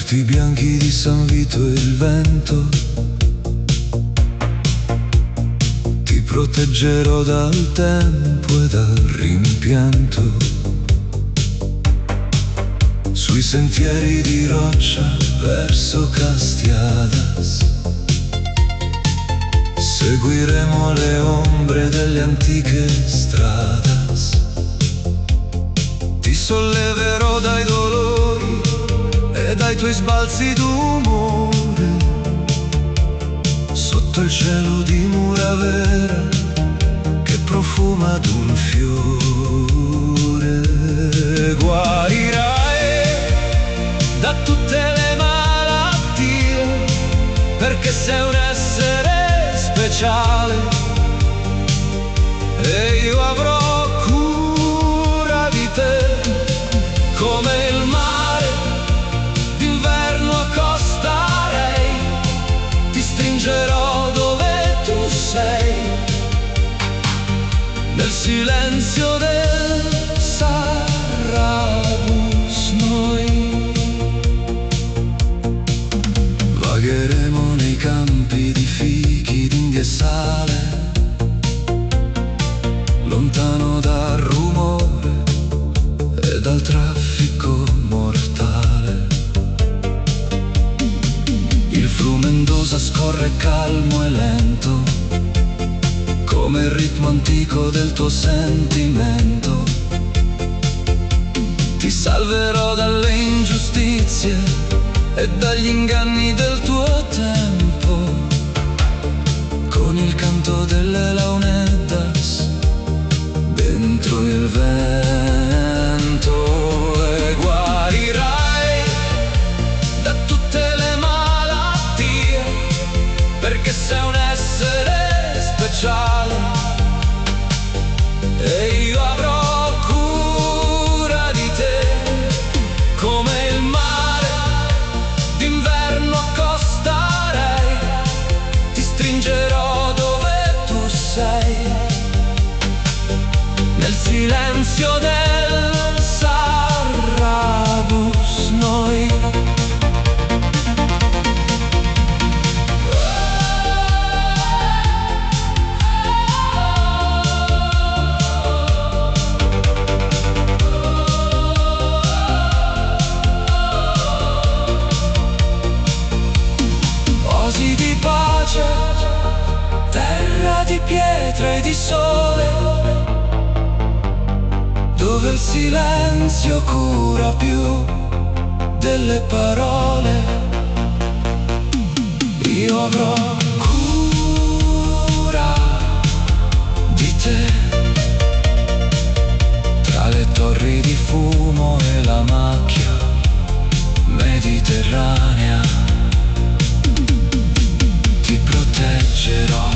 Orti bianchi di San Vito e il vento, ti proteggerò dal tempo e dal rimpianto. Sui sentieri di roccia verso Castiadas seguiremo le ombre delle antiche stradas. Ti solleverò dai dolori e dai tuoi sbalzi d'umore, sotto il cielo di Muravera che profuma d'un fiore. Guarirai da tutte le malattie, perché sei un essere speciale e io avrò cura di te come il mare d'inverno accosterei. Ti stringerò dove tu sei, nel silenzio del Sarrabus noi vagheremo nei campi di fichi d'India e sale, lontano dal rumore e dal traffico mortale. Il Frumendosa scorre calmo e lento, come il ritmo antico del tuo sentimento. Ti salverò dalle ingiustizie e dagli inganni del tuo tempo, con il canto delle launeddas dentro il vento. E guarirai da tutte le malattie, perché sei un essere speciale e io avrò cura di te come il mare d'inverno accosterei. Ti stringerò dove tu sei, nel silenzio del Sarrabus noi osi di pace, terra di pietra e di sole, dove il silenzio cura più delle parole. Io avrò cura di te, tra le torri di fumo e la macchia mediterranea. Ti proteggerò